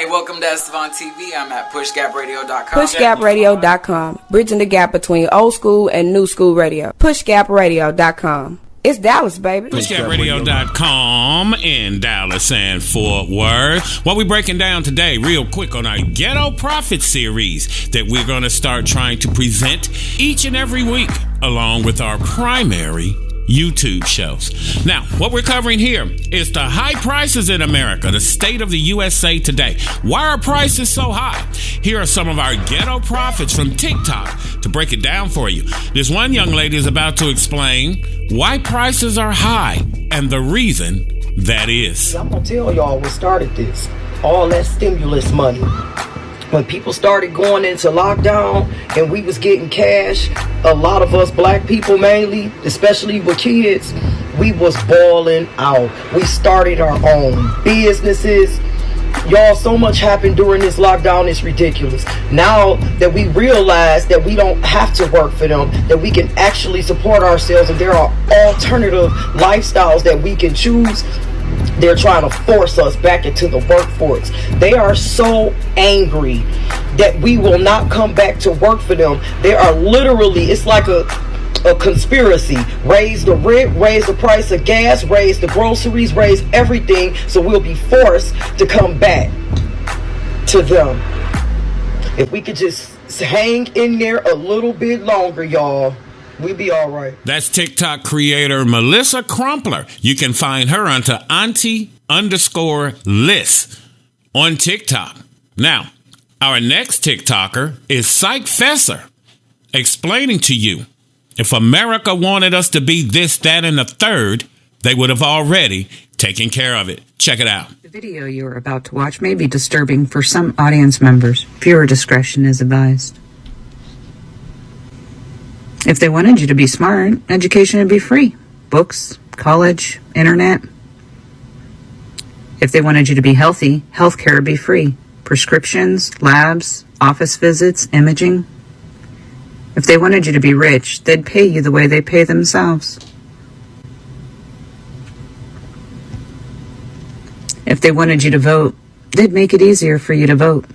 Hey, welcome to Estevan TV. I'm at pushgapradio.com. Pushgapradio.com. Bridging the gap between old school and new school radio. Pushgapradio.com. It's Dallas, baby. Pushgapradio.com in Dallas and Fort Worth. What we breaking down today, real quick, on our Ghetto Prophet series that we're going to start trying to present each and every week, along with our primary YouTube shows. Now, what we're covering here is the high prices in America, the state of the USA today. Why are prices so high? Here are some of our ghetto prophets from TikTok to break it down for you. This one young lady is about to explain why prices are high and the reason that is. I'm gonna tell y'all what started this. All that stimulus money. When people started going into lockdown and we was getting cash, a lot of us black people mainly, especially with kids, we was balling out. We started our own businesses. Y'all, so much happened during this lockdown, it's ridiculous. Now that we realize that we don't have to work for them, that we can actually support ourselves, and there are alternative lifestyles that we can choose, they're trying to force us back into the workforce. They are so angry that we will not come back to work for them. They are literally, it's like a conspiracy. Raise the rent, raise the price of gas, raise the groceries, raise everything, so we'll be forced to come back to them. If we could just hang in there a little bit longer, y'all, we'll be all right. That's TikTok creator Melissa Crumpler. You can find her onto auntie_Liss on TikTok. Now, our next TikToker is Psych Fesser, explaining to you, if America wanted us to be this, that, and the third, they would have already taken care of it. Check it out. The video you are about to watch may be disturbing for some audience members. Viewer discretion is advised. If they wanted you to be smart, education would be free. Books, college, internet. If they wanted you to be healthy, healthcare would be free. Prescriptions, labs, office visits, imaging. If they wanted you to be rich, they'd pay you the way they pay themselves. If they wanted you to vote, they'd make it easier for you to vote.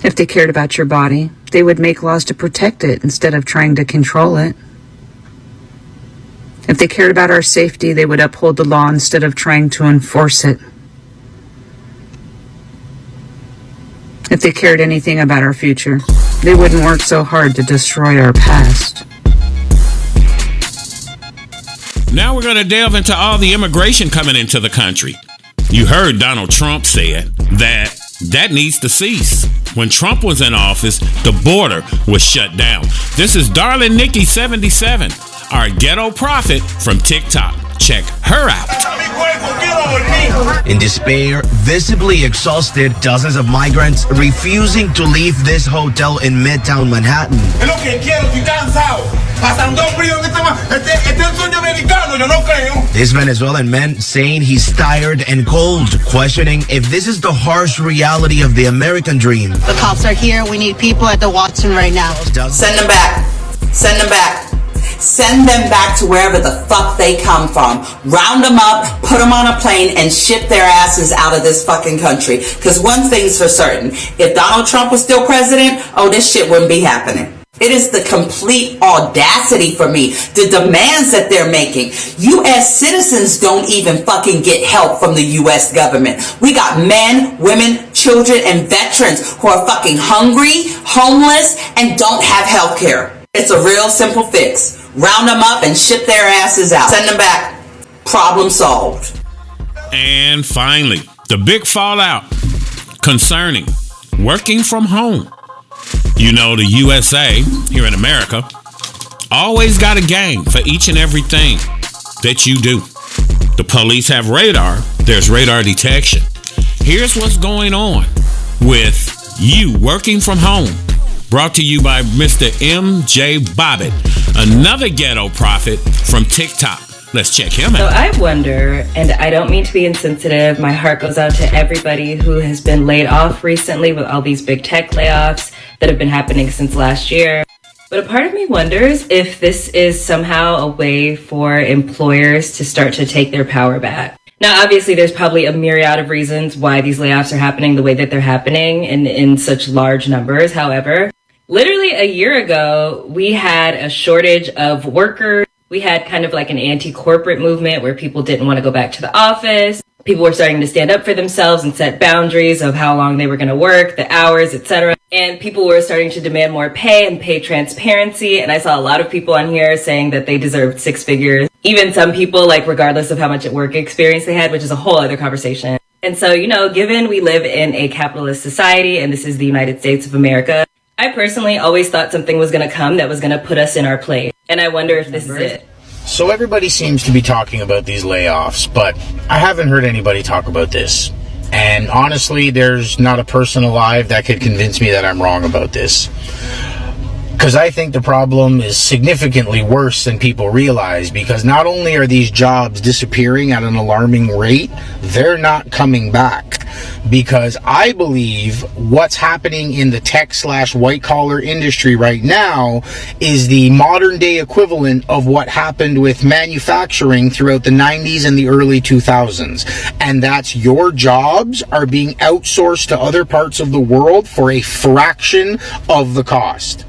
If they cared about your body, they would make laws to protect it instead of trying to control it. If they cared about our safety, they would uphold the law instead of trying to enforce it. If they cared anything about our future, they wouldn't work so hard to destroy our past. Now we're going to delve into all the immigration coming into the country. You heard Donald Trump said that needs to cease. When Trump was in office, the border was shut down. This is Darling Nikki 77, our ghetto prophet from TikTok. Check her out. In despair, visibly exhausted, dozens of migrants refusing to leave this hotel in Midtown Manhattan. This Venezuelan man saying he's tired and cold, questioning if this is the harsh reality of the American dream. The cops are here. We need people at the Watson right now. Send them back. Send them back. Send them back to wherever the fuck they come from. Round them up, put them on a plane, and ship their asses out of this fucking country. Because one thing's for certain. If Donald Trump was still president, this shit wouldn't be happening. It is the complete audacity for me, the demands that they're making. U.S. citizens don't even fucking get help from the U.S. government. We got men, women, children, and veterans who are fucking hungry, homeless, and don't have health care. It's a real simple fix. Round them up and ship their asses out. Send them back. Problem solved. And finally, the big fallout concerning working from home. You know, the USA, here in America, always got a game for each and everything that you do. The police have radar. There's radar detection. Here's what's going on with you working from home. Brought to you by Mr. MJ Bobbitt, another ghetto prophet from TikTok. Let's check him out. So I wonder, and I don't mean to be insensitive, my heart goes out to everybody who has been laid off recently with all these big tech layoffs that have been happening since last year. But a part of me wonders if this is somehow a way for employers to start to take their power back. Now, obviously, there's probably a myriad of reasons why these layoffs are happening the way that they're happening and in such large numbers. However, literally a year ago, we had a shortage of workers. We had kind of like an anti-corporate movement where people didn't want to go back to the office. People were starting to stand up for themselves and set boundaries of how long they were going to work, the hours, etc. And people were starting to demand more pay and pay transparency. And I saw a lot of people on here saying that they deserved 6 figures. Even some people, like, regardless of how much work experience they had, which is a whole other conversation. And so, you know, given we live in a capitalist society and this is the United States of America, I personally always thought something was going to come that was going to put us in our place. And I wonder if this is it. So everybody seems to be talking about these layoffs, but I haven't heard anybody talk about this. And honestly, there's not a person alive that could convince me that I'm wrong about this. Because I think the problem is significantly worse than people realize, because not only are these jobs disappearing at an alarming rate, they're not coming back. Because I believe what's happening in the tech/white collar industry right now is the modern day equivalent of what happened with manufacturing throughout the 90s and the early 2000s. And that's your jobs are being outsourced to other parts of the world for a fraction of the cost.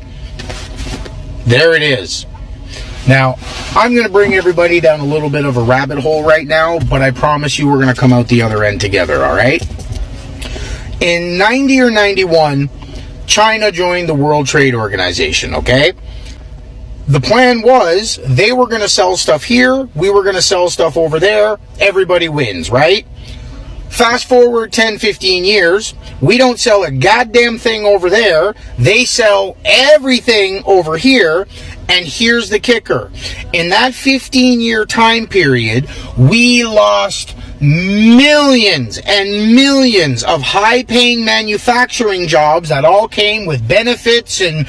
There it is. Now, I'm going to bring everybody down a little bit of a rabbit hole right now, but I promise you we're going to come out the other end together, all right? In 90 or 91, China joined the World Trade Organization, okay? The plan was they were going to sell stuff here, we were going to sell stuff over there, everybody wins, right? Fast forward 10, 15 years, we don't sell a goddamn thing over there. They sell everything over here. And here's the kicker. In that 15-year time period, we lost millions and millions of high-paying manufacturing jobs that all came with benefits and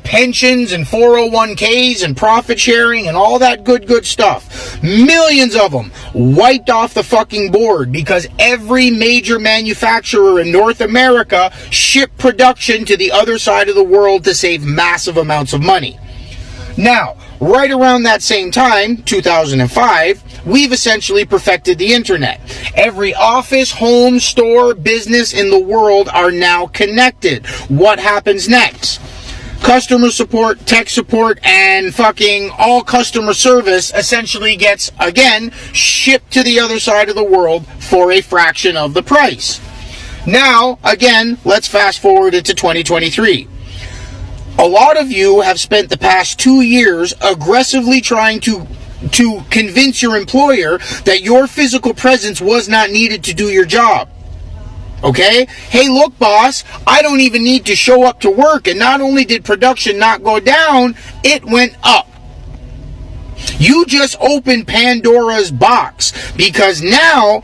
pensions and 401ks and profit sharing and all that good stuff. Millions of them wiped off the fucking board because every major manufacturer in North America shipped production to the other side of the world to save massive amounts of money. Now, right around that same time, 2005, we've essentially perfected the internet. Every office, home, store, business in the world are now connected. What happens next? Customer support, tech support, and fucking all customer service essentially gets, again, shipped to the other side of the world for a fraction of the price. Now, again, let's fast forward it to 2023. A lot of you have spent the past 2 years aggressively trying to convince your employer that your physical presence was not needed to do your job. Okay? Hey, look, boss, I don't even need to show up to work. And not only did production not go down, it went up. You just opened Pandora's box, because now,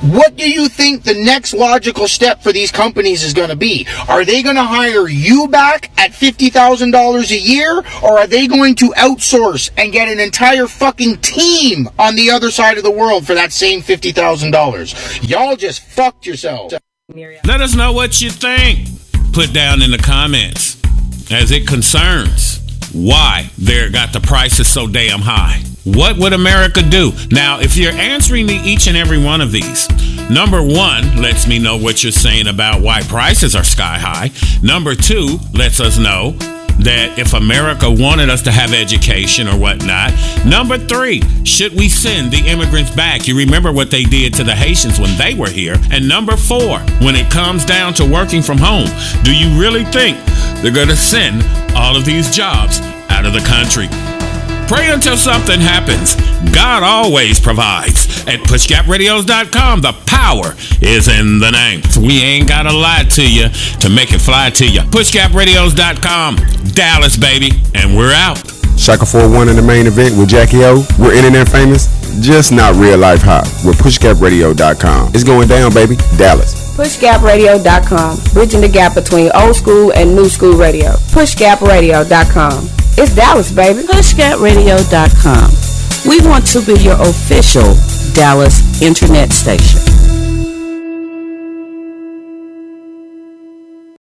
what do you think the next logical step for these companies is going to be? Are they going to hire you back at $50,000 a year? Or are they going to outsource and get an entire fucking team on the other side of the world for that same $50,000? Y'all just fucked yourselves. Let us know what you think. Put down in the comments as it concerns why they got the prices so damn high. What would America do? Now, if you're answering each and every one of these, number one lets me know what you're saying about why prices are sky high. Number two lets us know that if America wanted us to have education or whatnot. Number three, should we send the immigrants back? You remember what they did to the Haitians when they were here. And number four, when it comes down to working from home, do you really think they're going to send all of these jobs out of the country? Pray until something happens. God always provides. At pushgapradios.com, the power is in the name. We ain't got to lie to you to make it fly to you. Pushgapradios.com, Dallas, baby. And we're out. Shaka 4-1 in the main event with Jackie O. We're internet famous, just not real life hot. With pushgapradios.com. It's going down, baby. Dallas. PushGapRadio.com, bridging the gap between old school and new school radio. PushGapRadio.com. It's Dallas, baby. PushGapRadio.com. We want to be your official Dallas internet station.